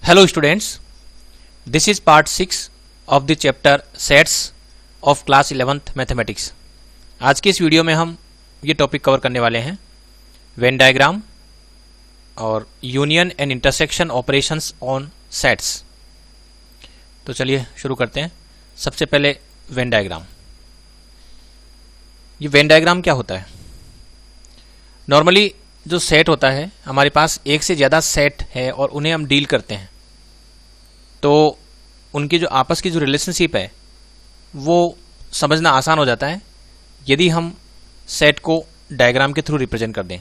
Hello students, this is part 6 of the chapter sets of class 11th mathematics. आज की इस video में हम ये टॉपिक कवर करने वाले हैं वेन डायग्राम और union and intersection operations on sets. तो चलिए शुरू करते हैं। सबसे पहले वेन डायग्राम। ये वेन डायग्राम क्या होता है? नॉर्मली जो सेट होता है, हमारे पास एक से ज़्यादा सेट है और उन्हें हम डील करते हैं, तो उनकी जो आपस की जो रिलेशनशिप है वो समझना आसान हो जाता है यदि हम सेट को डायग्राम के थ्रू रिप्रेजेंट कर दें।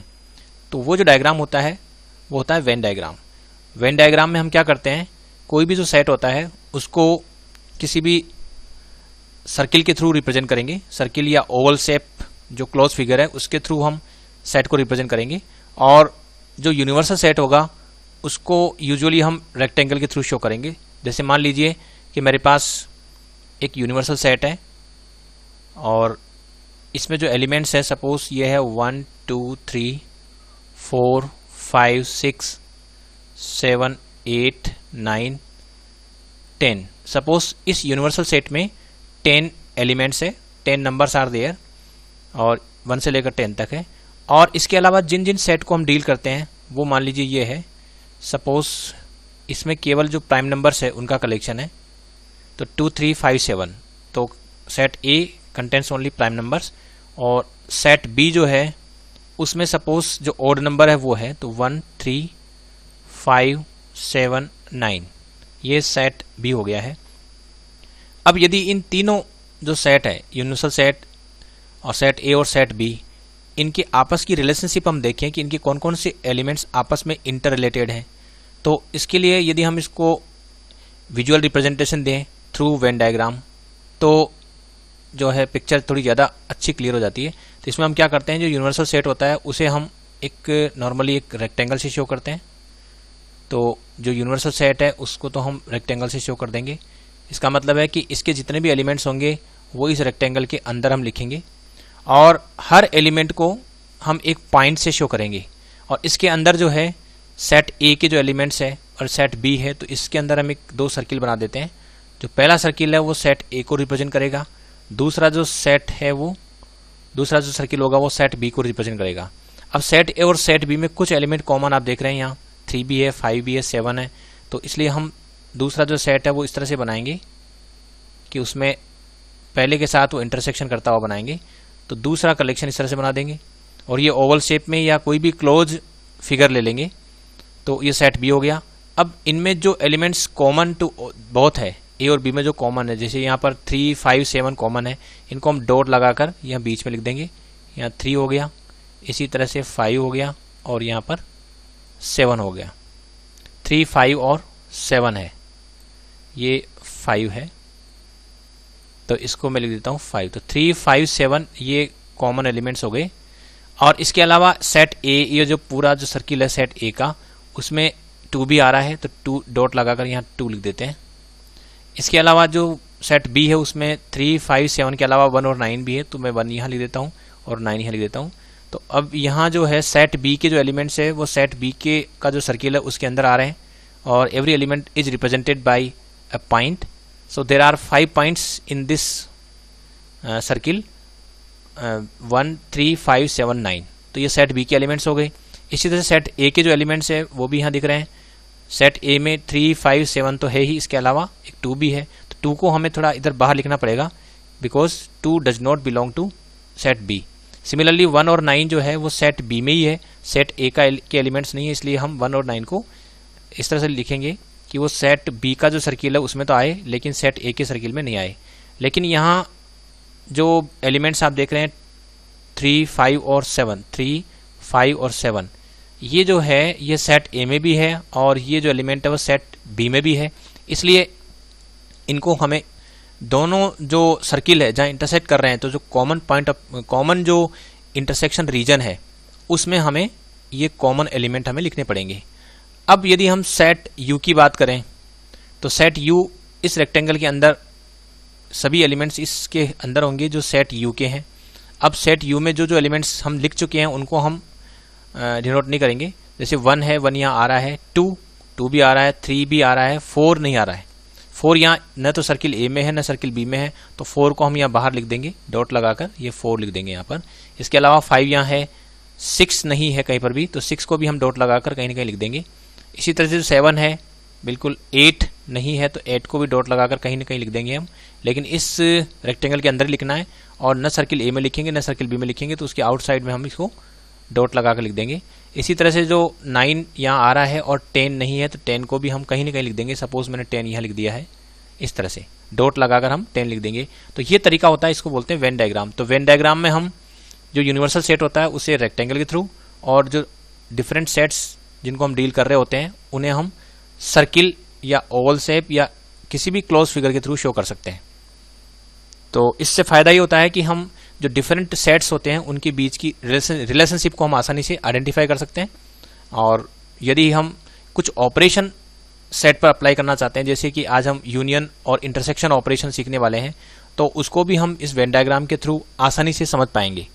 तो वो जो डायग्राम होता है वो होता है वेन डायग्राम। वेन डायग्राम में हम क्या करते हैं, कोई भी जो सेट होता है उसको किसी भी सर्किल के थ्रू रिप्रेजेंट करेंगे। सर्किल या ओवल शेप जो क्लोज फिगर है उसके थ्रू हम सेट को रिप्रेजेंट करेंगे, और जो यूनिवर्सल सेट होगा उसको यूजुअली हम रेक्टेंगल के थ्रू शो करेंगे। जैसे मान लीजिए कि मेरे पास एक यूनिवर्सल सेट है और इसमें जो एलिमेंट्स है, सपोज ये है 1 2 3 4 5 6 7 8 9 10। सपोज इस यूनिवर्सल सेट में 10 एलिमेंट्स है, 10 नंबर्स आर देयर, और 1 से लेकर 10 तक है। और इसके अलावा जिन जिन सेट को हम डील करते हैं वो मान लीजिए ये है। सपोज इसमें केवल जो प्राइम नंबर्स है उनका कलेक्शन है, तो 2 3 5 7। तो सेट ए कंटेंट्स ओनली प्राइम नंबर्स, और सेट बी जो है उसमें सपोज जो ऑड नंबर है वो है, तो 1 3 5 7 9। ये सेट बी हो गया है। अब यदि इन तीनों जो सेट है, यूनिवर्सल सेट और सेट ए और सेट बी, इनके आपस की रिलेशनशिप हम देखें कि इनके कौन कौन से एलिमेंट्स आपस में इंटर रिलेटेड हैं, तो इसके लिए यदि हम इसको विजुअल रिप्रेजेंटेशन दें थ्रू वेन डायग्राम, तो जो है पिक्चर थोड़ी ज़्यादा अच्छी क्लियर हो जाती है। तो इसमें हम क्या करते हैं, जो यूनिवर्सल सेट होता है उसे हम एक नॉर्मली एक रेक्टेंगल से शो करते हैं। तो जो यूनिवर्सल सेट है उसको तो हम रेक्टेंगल से शो कर देंगे। इसका मतलब है कि इसके जितने भी एलिमेंट्स होंगे वो इस रेक्टेंगल के अंदर हम लिखेंगे, और हर एलिमेंट को हम एक पॉइंट से शो करेंगे। और इसके अंदर जो है सेट ए के जो एलिमेंट्स है और सेट बी है, तो इसके अंदर हम एक दो सर्किल बना देते हैं। जो पहला सर्किल है वो सेट ए को रिप्रेजेंट करेगा, दूसरा जो सेट है वो दूसरा जो सर्किल होगा वो सेट बी को रिप्रेजेंट करेगा। अब सेट ए और सेट बी में कुछ एलिमेंट कॉमन आप देख रहे हैं, यहाँ 3 भी है, 5 भी है, 7 है। तो इसलिए हम दूसरा जो सेट है वो इस तरह से बनाएंगे कि उसमें पहले के साथ वो इंटरसेक्शन करता हुआ बनाएंगे। तो दूसरा कलेक्शन इस तरह से बना देंगे, और ये ओवल शेप में या कोई भी क्लोज फिगर ले लेंगे, तो ये सेट बी हो गया। अब इनमें जो एलिमेंट्स कॉमन टू बोथ है, ए और बी में जो कॉमन है, जैसे यहाँ पर 3 5 7 कॉमन है, इनको हम डॉट लगाकर यहाँ बीच में लिख देंगे। यहाँ 3 हो गया, इसी तरह से 5 हो गया, और यहाँ पर 7 हो गया। 3 5 और 7 है, ये 5 है, तो इसको मैं लिख देता हूँ 5। तो 3 5 7 ये कॉमन एलिमेंट्स हो गए। और इसके अलावा सेट ए, ये जो पूरा जो सर्किल है सेट ए का, उसमें 2 भी आ रहा है, तो 2 डॉट लगाकर यहाँ 2 लिख देते हैं। इसके अलावा जो सेट बी है उसमें 3 5 7 के अलावा 1 और 9 भी है, तो मैं 1 यहाँ लिख देता हूँ और 9 यहाँ लिख देता हूँ। तो अब यहाँ जो है सेट बी के जो एलिमेंट्स है वो सेट बी के का जो सर्किल है उसके अंदर आ रहे हैं, और every element is represented by a point. So there are 5 points in this circle, 1 3 5 7 9। तो ये सेट बी के एलिमेंट्स हो गए। इसी तरह से सेट ए के जो एलिमेंट्स है वो भी यहाँ दिख रहे हैं। सेट ए में 3 5 7 तो है ही, इसके अलावा एक 2 भी है, तो 2 को हमें थोड़ा इधर बाहर लिखना पड़ेगा, because 2 does not belong to set B. Similarly 1 और 9 जो है वो सेट बी में ही है, सेट ए के एलिमेंट्स नहीं है, इसलिए हम 1 और 9 को इस तरह से लिखेंगे कि वो सेट बी का जो सर्किल है उसमें तो आए, लेकिन सेट ए के सर्किल में नहीं आए। लेकिन यहाँ जो एलिमेंट्स आप देख रहे हैं 3 5 और 7, 3 5 और 7, ये जो है ये सेट ए में भी है, और ये जो एलिमेंट है वो सेट बी में भी है। इसलिए इनको हमें दोनों जो सर्किल है जहाँ इंटरसेक्ट कर रहे हैं, तो जो कॉमन पॉइंट कॉमन जो इंटरसेक्शन रीजन है उसमें हमें ये कॉमन एलिमेंट हमें लिखने पड़ेंगे। अब यदि हम सेट यू की बात करें, तो सेट यू इस रेक्टेंगल के अंदर सभी एलिमेंट्स इसके अंदर होंगे जो सेट यू के हैं। अब सेट यू में जो जो एलिमेंट्स हम लिख चुके हैं उनको हम डिनोट नहीं करेंगे। जैसे 1 है, 1 यहाँ आ रहा है, 2 2 भी आ रहा है, 3 भी आ रहा है, 4 नहीं आ रहा है। 4 यहाँ न तो सर्किल ए में है न सर्किल बी में है, तो 4 को हम यहाँ बाहर लिख देंगे डॉट लगाकर, ये 4 लिख देंगे यहाँ पर। इसके अलावा 5 यहाँ है, 6 नहीं है कहीं पर भी, तो 6 को भी हम डॉट लगाकर कहीं ना कहीं लिख देंगे। इसी तरह से जो 7 है बिल्कुल, 8 नहीं है तो 8 को भी डॉट लगाकर कहीं ना कहीं लिख देंगे हम, लेकिन इस रेक्टेंगल के अंदर ही लिखना है और न सर्किल ए में लिखेंगे न सर्किल बी में लिखेंगे, तो उसके आउटसाइड में हम इसको डॉट लगाकर लिख देंगे। इसी तरह से जो 9 यहाँ आ रहा है और 10 नहीं है तो 10 को भी हम कहीं ना कहीं लिख देंगे। सपोज मैंने 10 यहाँ लिख दिया है, इस तरह से डॉट लगाकर हम 10 लिख देंगे। तो ये तरीका होता है, इसको बोलते हैं वेन डायग्राम। तो वेन डायग्राम में हम जो यूनिवर्सल सेट होता है उसे रेक्टेंगल के थ्रू, और जो डिफरेंट सेट्स जिनको हम डील कर रहे होते हैं उन्हें हम सर्किल या ओवल शेप या किसी भी क्लोज फिगर के थ्रू शो कर सकते हैं। तो इससे फायदा ये होता है कि हम जो डिफरेंट सेट्स होते हैं उनके बीच की रिलेशनशिप को हम आसानी से आइडेंटिफाई कर सकते हैं। और यदि हम कुछ ऑपरेशन सेट पर अप्लाई करना चाहते हैं, जैसे कि आज हम यूनियन और इंटरसेक्शन ऑपरेशन सीखने वाले हैं, तो उसको भी हम इस वेन डायग्राम के थ्रू आसानी से समझ पाएंगे।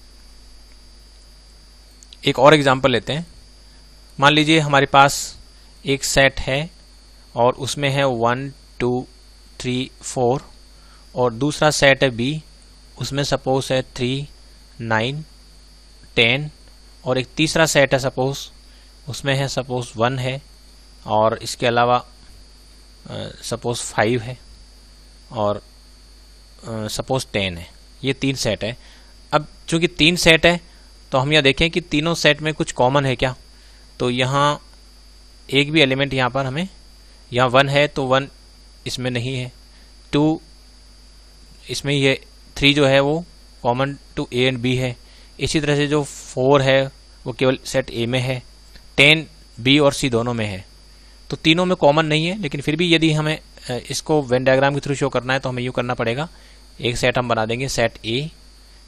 एक और एग्जांपल लेते हैं। मान लीजिए हमारे पास एक सेट है और उसमें है 1 2 3 4, और दूसरा सेट है बी, उसमें सपोज है 3 9 10, और एक तीसरा सेट है सपोज, उसमें है सपोज 1 है, और इसके अलावा सपोज 5 है, और सपोज 10 है। ये 3 सेट है। अब चूंकि 3 सेट है तो हम यह देखें कि तीनों सेट में कुछ कॉमन है क्या। तो यहाँ एक भी एलिमेंट यहाँ पर हमें, यहाँ 1 है तो 1 इसमें नहीं है, 2 इसमें, ये 3 जो है वो common to A and B है। इसी तरह से जो 4 है वो केवल सेट ए में है, 10 बी और सी दोनों में है। तो तीनों में कॉमन नहीं है, लेकिन फिर भी यदि हमें इसको वेन डायग्राम के थ्रू शो करना है तो हमें यूँ करना पड़ेगा। एक सेट हम बना देंगे सेट ए,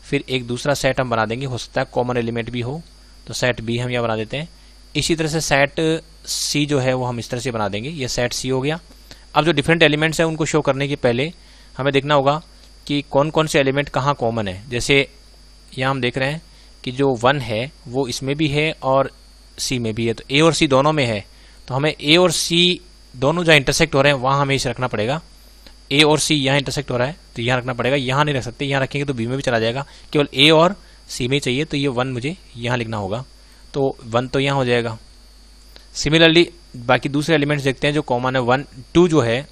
फिर एक दूसरा सेट हम बना देंगे, हो सकता है कॉमन एलिमेंट भी हो, तो सेट बी हम यहाँ बना देते हैं। इसी तरह से सेट सी जो है वो हम इस तरह से बना देंगे, ये सेट सी हो गया। अब जो डिफरेंट एलिमेंट्स हैं उनको शो करने के पहले हमें देखना होगा कि कौन कौन से एलिमेंट कहाँ कॉमन है। जैसे यहाँ हम देख रहे हैं कि जो 1 है वो इसमें भी है और सी में भी है, तो ए और सी दोनों में है। तो हमें ए और सी दोनों जहाँ इंटरसेक्ट हो रहे हैं वहाँ हमें इसे रखना पड़ेगा। ए और सी यहाँ इंटरसेक्ट हो रहा है तो यहाँ रखना पड़ेगा, यहाँ नहीं रख सकते, यहाँ रखेंगे तो बी में भी चला जाएगा, केवल ए और सी में चाहिए, तो ये 1 मुझे यहाँ लिखना होगा, तो 1 तो यहाँ हो जाएगा। सिमिलरली बाकी दूसरे एलिमेंट्स देखते हैं जो कॉमन है। 1 2 जो है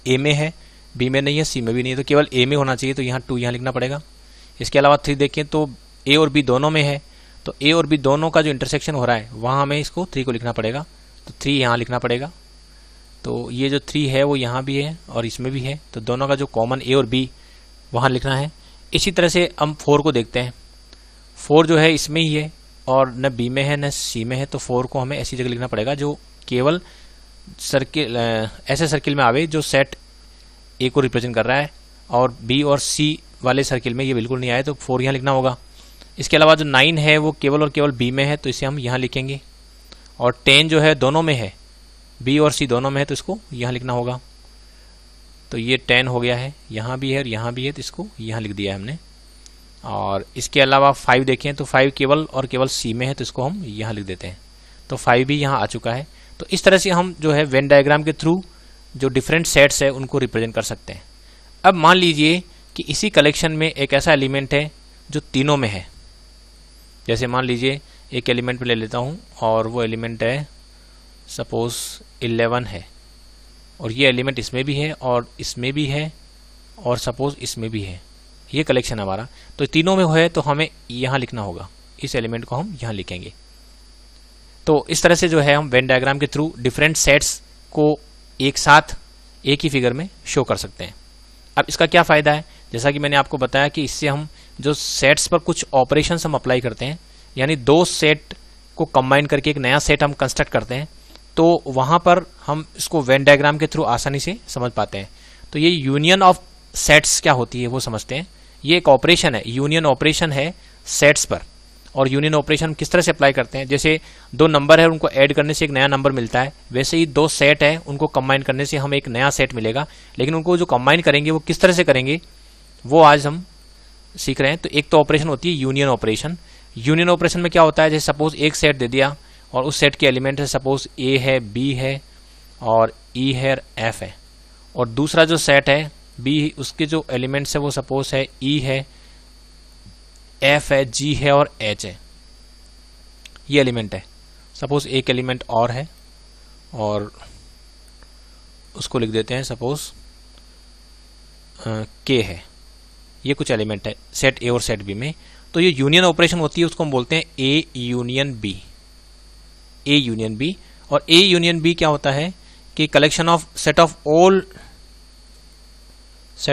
ए में है, बी में नहीं है, सी में भी नहीं है, तो केवल ए में होना चाहिए, तो यहाँ 2 यहाँ लिखना पड़ेगा। इसके अलावा 3 देखें तो ए और बी दोनों में है, तो ए और बी दोनों का जो इंटरसेक्शन हो रहा है वहाँ हमें इसको 3 को लिखना पड़ेगा, तो 3 यहाँ लिखना पड़ेगा। तो ये जो 3 है वो यहाँ भी है और इसमें भी है, तो दोनों का जो कॉमन ए और बी वहाँ लिखना है। इसी तरह से हम 4 को देखते हैं। 4 जो है इसमें ही है और न बी में है न सी में है, तो 4 को हमें ऐसी जगह लिखना पड़ेगा जो केवल सर्किल, ऐसे सर्किल में आवे जो सेट ए को रिप्रेजेंट कर रहा है, और बी और सी वाले सर्किल में ये बिल्कुल नहीं आए, तो 4 यहाँ लिखना होगा। इसके अलावा जो 9 है वो केवल और केवल बी में है, तो इसे हम यहाँ लिखेंगे, और 10 जो है दोनों में है, बी और सी दोनों में है, तो इसको यहाँ लिखना होगा। तो ये 10 हो गया है, यहाँ भी है और यहाँ भी है, तो इसको यहाँ लिख दिया है हमने। और इसके अलावा 5 देखें तो 5 केवल और केवल सी में है, तो इसको हम यहाँ लिख देते हैं, तो 5 भी यहाँ आ चुका है। तो इस तरह से हम जो है वेन डायग्राम के थ्रू जो डिफरेंट सेट्स है उनको रिप्रेजेंट कर सकते हैं। अब मान लीजिए कि इसी कलेक्शन में एक ऐसा एलिमेंट है जो तीनों में है। जैसे मान लीजिए एक एलिमेंट में ले लेता हूँ और वो एलिमेंट है सपोज 11 है, और ये एलिमेंट इसमें भी है और इसमें भी है और सपोज इसमें भी है, ये कलेक्शन हमारा। तो तीनों में है तो हमें यहाँ लिखना होगा, इस एलिमेंट को हम यहाँ लिखेंगे। तो इस तरह से जो है हम वेन डायग्राम के थ्रू डिफरेंट सेट्स को एक साथ एक ही फिगर में शो कर सकते हैं। अब इसका क्या फ़ायदा है, जैसा कि मैंने आपको बताया कि इससे हम जो सेट्स पर कुछ ऑपरेशंस हम अप्लाई करते हैं, यानी 2 सेट को कंबाइन करके एक नया सेट हम कंस्ट्रक्ट करते हैं, तो वहाँ पर हम इसको वेन डायग्राम के थ्रू आसानी से समझ पाते हैं। तो ये यूनियन ऑफ सेट्स क्या होती है वो समझते हैं। ये एक ऑपरेशन है, यूनियन ऑपरेशन है सेट्स पर। और यूनियन ऑपरेशन किस तरह से अप्लाई करते हैं, जैसे 2 नंबर है उनको ऐड करने से एक नया नंबर मिलता है, वैसे ही 2 सेट है उनको कंबाइन करने से हमें एक नया सेट मिलेगा। लेकिन उनको जो कंबाइन करेंगे वो किस तरह से करेंगे वो आज हम सीख रहे हैं। तो एक तो ऑपरेशन होती है यूनियन ऑपरेशन। यूनियन ऑपरेशन में क्या होता है, जैसे सपोज एक सेट दे दिया और उस सेट के एलिमेंट है सपोज ए है, बी है और ई है और एफ है, और दूसरा जो सेट है बी, उसके जो एलिमेंट्स है वो सपोज है ई है, एफ है, जी है और एच है, ये एलिमेंट है। सपोज एक एलिमेंट और है और उसको लिख देते हैं सपोज के है, ये कुछ एलिमेंट है सेट ए और सेट बी में। तो ये यूनियन ऑपरेशन होती है, उसको हम बोलते हैं A union B, A union B. और ए यूनियन बी क्या होता है कि collection of set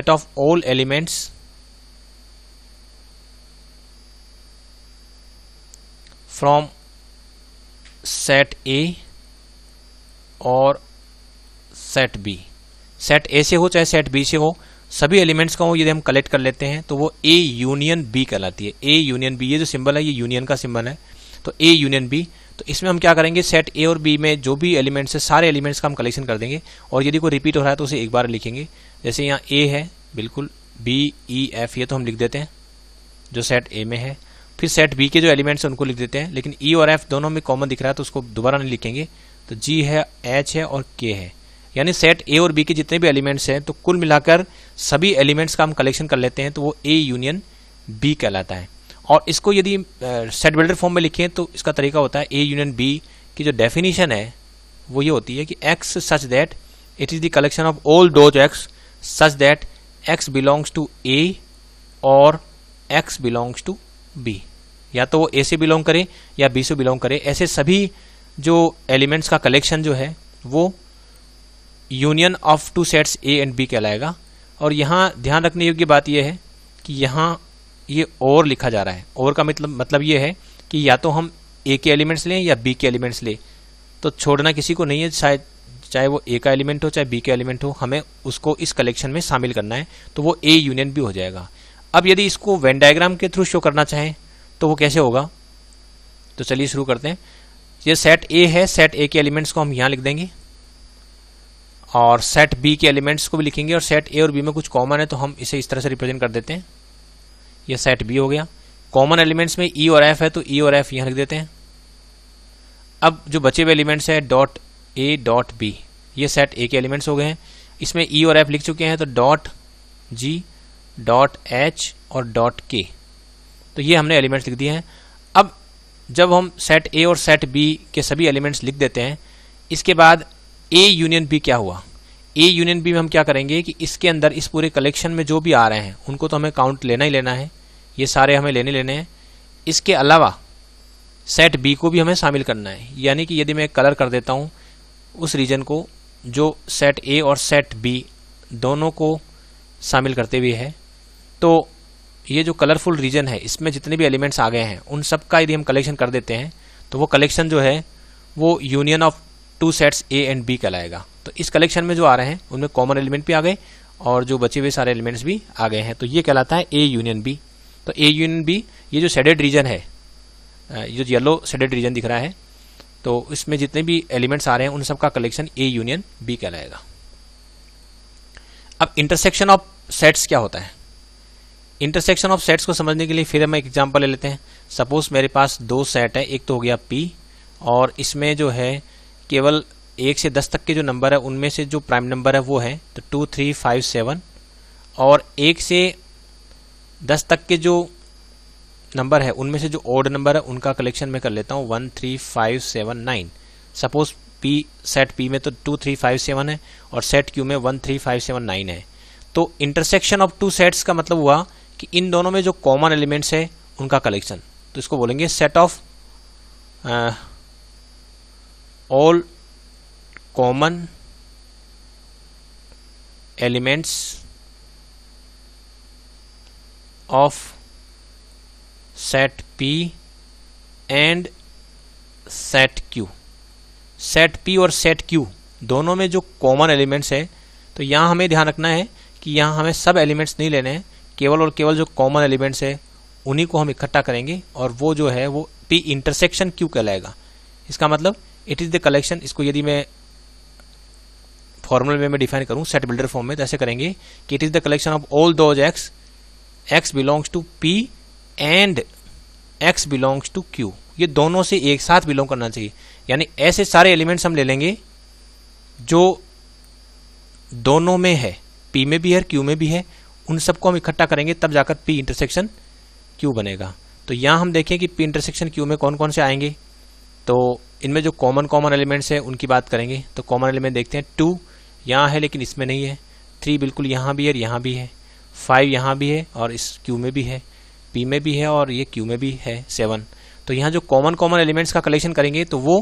of all elements from set A और सेट बी, सेट ए से हो चाहे सेट बी से हो, सभी एलिमेंट्स का हो यदि हम कलेक्ट कर लेते हैं तो वो ए यूनियन बी कहलाती है। ए यूनियन बी, ये जो सिंबल है ये यूनियन का सिंबल है, तो ए यूनियन बी। तो इसमें हम क्या करेंगे, सेट ए और बी में जो भी एलिमेंट्स है सारे एलिमेंट्स का हम कलेक्शन कर देंगे, और यदि कोई रिपीट हो रहा है तो उसे एक बार लिखेंगे। जैसे यहाँ ए है बिल्कुल, बी ई एफ ये तो हम लिख देते हैं जो सेट ए में है, फिर सेट बी के जो एलिमेंट्स हैं उनको लिख देते हैं, लेकिन ई और एफ दोनों में कॉमन दिख रहा है तो उसको दोबारा नहीं लिखेंगे। तो जी है, एच है और के है, यानी सेट ए और बी के जितने भी एलिमेंट्स हैं तो कुल मिलाकर सभी एलिमेंट्स का हम कलेक्शन कर लेते हैं, तो वो ए यूनियन बी कहलाता है। और इसको यदि सेट बिल्डर फॉर्म में लिखें तो इसका तरीका होता है, ए यूनियन बी की जो डेफिनेशन है वो ये होती है कि X such that it is the collection of all those X such that X belongs to A और एक्स बिलोंग्स टू बी, या तो वो ए से बिलोंग करे या बी से बिलोंग करे, ऐसे सभी जो एलिमेंट्स का कलेक्शन जो है वो union of two sets A and B कहलाएगा। और यहाँ ध्यान रखने योग्य बात यह है कि यहाँ ये और लिखा जा रहा है, और का मतलब ये है कि या तो हम ए के एलिमेंट्स लें या बी के एलिमेंट्स लें, तो छोड़ना किसी को नहीं है, शायद चाहे वो ए का एलिमेंट हो चाहे बी का एलिमेंट हो, हमें उसको इस कलेक्शन में शामिल करना है, तो वो ए यूनियन बी हो जाएगा। अब यदि इसको वेन डायग्राम के थ्रू शो करना चाहें तो वो कैसे होगा, तो चलिए शुरू करते हैं। ये सेट ए है, सेट ए के एलिमेंट्स को हम यहाँ लिख देंगे और सेट बी के एलिमेंट्स को भी लिखेंगे, और सेट ए और बी में कुछ कॉमन है तो हम इसे इस तरह से रिप्रेजेंट कर देते हैं। ये सेट बी हो गया, कॉमन एलिमेंट्स में ई और एफ है तो ई और एफ यहाँ लिख देते हैं। अब जो बचे हुए एलिमेंट्स है डॉट ए डॉट बी, ये सेट ए के एलिमेंट्स हो गए हैं, इसमें ई और एफ लिख चुके हैं, तो डॉट जी डॉट एच और डॉट के, तो ये हमने एलिमेंट्स लिख दिए हैं। अब जब हम सेट ए और सेट बी के सभी एलिमेंट्स लिख देते हैं, इसके बाद ए यूनियन बी क्या हुआ, ए यूनियन बी में हम क्या करेंगे कि इसके अंदर इस पूरे कलेक्शन में जो भी आ रहे हैं उनको तो हमें काउंट लेना ही लेना है, ये सारे हमें लेने हैं। इसके अलावा सेट बी को भी हमें शामिल करना है, यानी कि यदि मैं कलर कर देता हूँ उस रीजन को जो सेट ए और सेट बी दोनों को शामिल करते हुए है, तो ये जो कलरफुल रीजन है इसमें जितने भी एलिमेंट्स आ गए हैं उन सब का यदि हम कलेक्शन कर देते हैं तो वो कलेक्शन जो है वो union of two sets A and B कहलाएगा। तो इस कलेक्शन में जो आ रहे हैं उनमें कॉमन एलिमेंट भी आ गए और जो बचे हुए सारे एलिमेंट्स भी आ गए हैं, तो ये कहलाता है ए यूनियन बी। तो ए यूनियन बी, ये जो शेडेड रीजन है, ये जो येलो शेडेड रीजन दिख रहा है, तो इसमें जितने भी एलिमेंट्स आ रहे हैं उन सब का कलेक्शन ए यूनियन बी कहलाएगा। अब इंटरसेक्शन ऑफ सेट्स क्या होता है, इंटरसेक्शन ऑफ सेट्स को समझने के लिए फिर हम एक एग्जांपल ले लेते हैं। सपोज मेरे पास दो सेट है, एक तो हो गया P और इसमें जो है केवल 1 से 10 तक के जो नंबर है उनमें से जो प्राइम नंबर है वो है तो 2, 3, 5, 7, और 1 से 10 तक के जो नंबर है उनमें से जो ऑड नंबर है उनका कलेक्शन मैं कर लेता हूँ 1, 3, 5, 7, 9। सपोज P सेट P में तो 2, 3, 5, 7 है और सेट Q में 1, 3, 5, 7, 9 है। तो इंटरसेक्शन ऑफ टू सेट्स का मतलब हुआ कि इन दोनों में जो कॉमन एलिमेंट्स है उनका कलेक्शन, तो इसको बोलेंगे set of all common elements of set P and set Q। Set P और सेट Q दोनों में जो कॉमन एलिमेंट्स है, तो यहाँ हमें ध्यान रखना है कि यहाँ हमें सब एलिमेंट्स नहीं लेने हैं, केवल और केवल जो कॉमन एलिमेंट्स है उन्हीं को हम इकट्ठा करेंगे और वो जो है वो P इंटरसेक्शन Q कहलाएगा। इसका मतलब इट इज़ द कलेक्शन, इसको यदि मैं फॉर्मल वे में डिफाइन करूँ सेट बिल्डर फॉर्म में तो ऐसे करेंगे कि it is the collection of all those x belongs to P and x belongs to Q। ये दोनों से एक साथ बिलोंग करना चाहिए। यानी ऐसे सारे एलिमेंट्स हम ले लेंगे जो दोनों में है, पी में भी है, क्यू में भी है, उन सबको हम इकट्ठा करेंगे तब जाकर पी इंटरसेक्शन क्यू बनेगा। तो यहाँ हम देखें कि पी इंटरसेक्शन क्यू में कौन कौन से आएंगे। तो इनमें जो कॉमन एलिमेंट्स है उनकी बात करेंगे। तो कॉमन एलिमेंट देखते हैं, 2 यहाँ है लेकिन इसमें नहीं है, 3 बिल्कुल यहाँ भी है और यहाँ भी है, 5 यहाँ भी है और इस क्यू में भी है, पी में भी है और ये क्यू में भी है, 7। तो यहाँ जो कॉमन एलिमेंट्स का कलेक्शन करेंगे तो वो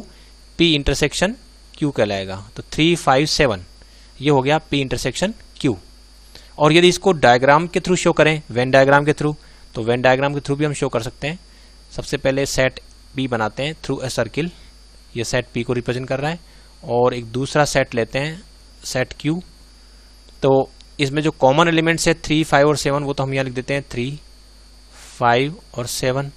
पी इंटरसेक्शन क्यू कहलाएगा। तो 3, 5, 7 ये हो गया पी इंटरसेक्शन क्यू। और यदि इसको डायग्राम के थ्रू शो करें, वेन डायग्राम के थ्रू, तो वेन डायग्राम के थ्रू भी हम शो कर सकते हैं। सबसे पहले सेट पी बनाते हैं थ्रू ए सर्किल, ये सेट पी को रिप्रेजेंट कर रहा है, और एक दूसरा सेट लेते हैं सेट क्यू। तो इसमें जो कॉमन एलिमेंट्स है 3, 5 और 7 वो तो हम यहाँ लिख देते हैं 3, 5 और 7,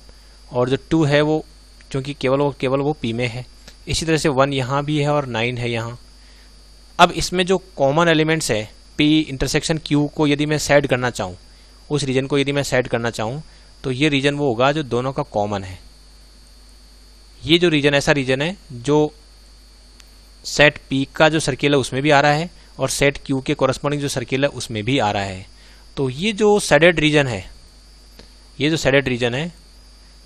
और जो 2 है वो क्योंकि केवल वो पी में है। इसी तरह से 1 यहाँ भी है और 9 है यहाँ। अब इसमें जो कॉमन एलिमेंट्स है पी इंटरसेक्शन क्यू को यदि मैं सेट करना चाहूँ, उस रीजन को यदि मैं सेट करना चाहूँ, तो ये रीजन वो होगा जो दोनों का कॉमन है। ये जो रीजन ऐसा रीजन है जो सेट पी का जो सर्किल है उसमें भी आ रहा है और सेट क्यू के कॉरस्पॉन्डिंग जो सर्किल है उसमें भी आ रहा है। तो ये जो शेडेड रीजन है, ये जो शेडेड रीजन है,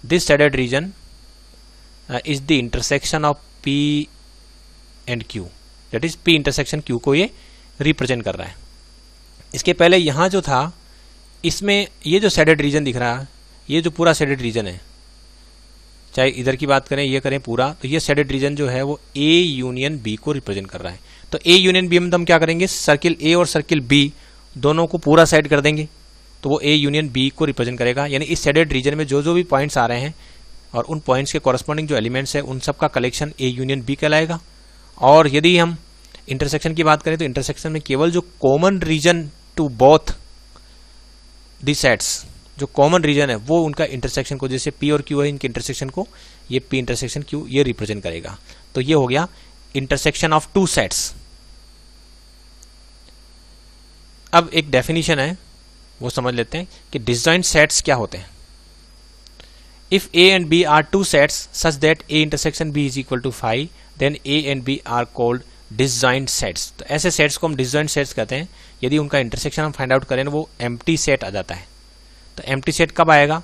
this shaded region is the intersection of P and Q, that is P intersection Q को ये रिप्रेजेंट कर रहा है। इसके पहले यहाँ जो था, इसमें ये जो शेडेड रीजन दिख रहा है, ये जो पूरा शेडेड रीजन है, चाहे इधर की बात करें ये करें पूरा, तो ये शेडेड रीजन जो है वो ए यूनियन बी को रिप्रेजेंट कर रहा है। तो ए यूनियन बी में हम क्या करेंगे, सर्किल ए और सर्किल बी दोनों को पूरा सेट कर देंगे, तो वो ए यूनियन बी को रिप्रेजेंट करेगा। यानी इस शेडेड रीजन में जो भी पॉइंट्स आ रहे हैं और उन पॉइंट्स के कॉरस्पॉन्डिंग जो एलिमेंट्स है उन सब का कलेक्शन ए यूनियन बी कहलाएगा। और यदि हम इंटरसेक्शन की बात करें तो इंटरसेक्शन में केवल जो common region to both the sets, जो कॉमन रीजन है वो उनका इंटरसेक्शन को, जैसे पी और क्यू है इनके इंटरसेक्शन को ये पी इंटरसेक्शन क्यू ये रिप्रेजेंट करेगा। तो ये हो गया इंटरसेक्शन ऑफ टू सेट्स। अब एक डेफिनेशन है वो समझ लेते हैं कि डिसजॉइंट सेट्स क्या होते हैं। If A and B are two sets such that A intersection B is equal to 5 then A and B are called disjoint sets. तो ऐसे सेट्स को हम डिसजॉइंट सेट्स कहते हैं यदि उनका इंटरसेक्शन हम फाइंड आउट करें वो एम्प्टी सेट आ जाता है। तो एम्प्टी सेट कब आएगा,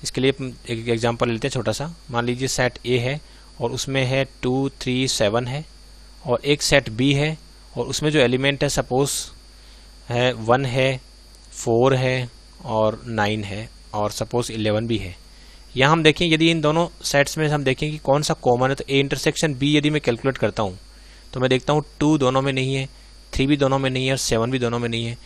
इसके लिए एक एग्जांपल लेते हैं छोटा सा। मान लीजिए सेट ए है और उसमें है 2, 3, 7 है, और एक सेट बी है और उसमें जो एलिमेंट है सपोज है 1 है, 4 है और 9 है और सपोज 11 भी है। यहाँ हम देखें यदि इन दोनों सेट्स में हम देखें कि कौन सा कॉमन है, तो ए इंटरसेक्शन बी यदि मैं कैलकुलेट करता हूँ तो मैं देखता हूँ 2 दोनों में नहीं है, 3 भी दोनों में नहीं है और 7 भी दोनों में नहीं है।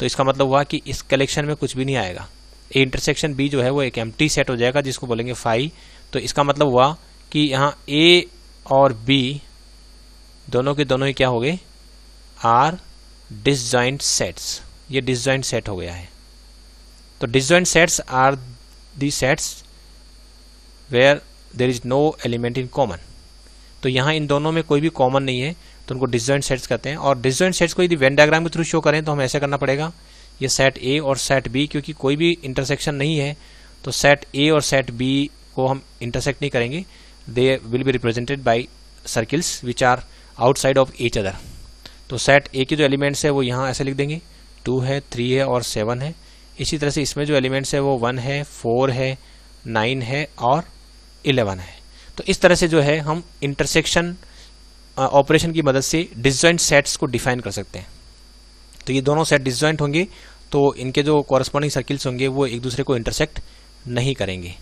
तो इसका मतलब हुआ कि इस कलेक्शन में कुछ भी नहीं आएगा। ए इंटरसेक्शन बी जो है वो एक एम्प्टी सेट हो जाएगा जिसको बोलेंगे 5। तो इसका मतलब हुआ कि यहाँ ए और बी दोनों के दोनों ही क्या हो गए, आर डिसजॉइंट सेट्स। ये डिसजॉइंट सेट हो गया है। तो disjoint sets are the sets where there is no element in common. तो यहाँ इन दोनों में कोई भी कॉमन नहीं है तो उनको डिसजॉइंट सेट्स कहते हैं। और डिसजॉइंट सेट्स को यदि वेन डायग्राम के थ्रू शो करें तो हमें ऐसा करना पड़ेगा, ये सेट ए और सेट बी, क्योंकि कोई भी इंटरसेक्शन नहीं है तो सेट ए और सेट बी को हम इंटरसेक्ट नहीं करेंगे। They will be represented by circles which are outside of each other. तो सेट ए के जो एलिमेंट्स है वो यहाँ ऐसे लिख देंगे, 2 है, 3 है और 7 है। इसी तरह से इसमें जो एलिमेंट्स है वो 1 है, 4 है, 9 है और 11 है। तो इस तरह से जो है हम इंटरसेक्शन ऑपरेशन की मदद से डिसजॉइंट सेट्स को डिफाइन कर सकते हैं। तो ये दोनों सेट डिसजॉइंट होंगे तो इनके जो कॉरस्पॉन्डिंग सर्किल्स होंगे वो एक दूसरे को इंटरसेक्ट नहीं करेंगे।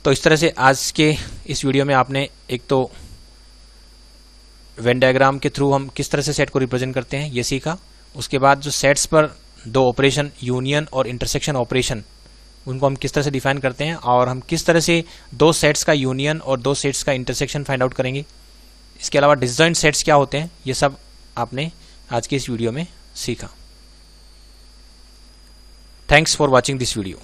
तो इस तरह से आज के इस वीडियो में आपने एक तो वेन डायग्राम के थ्रू हम किस तरह से सेट को रिप्रेजेंट करते हैं ये सीखा। उसके बाद जो सेट्स पर दो ऑपरेशन यूनियन और इंटरसेक्शन ऑपरेशन उनको हम किस तरह से डिफाइन करते हैं और हम किस तरह से दो सेट्स का यूनियन और दो सेट्स का इंटरसेक्शन फाइंड आउट करेंगे। इसके अलावा डिसजॉइंट सेट्स क्या होते हैं ये सब आपने आज की इस वीडियो में सीखा। Thanks for watching this video.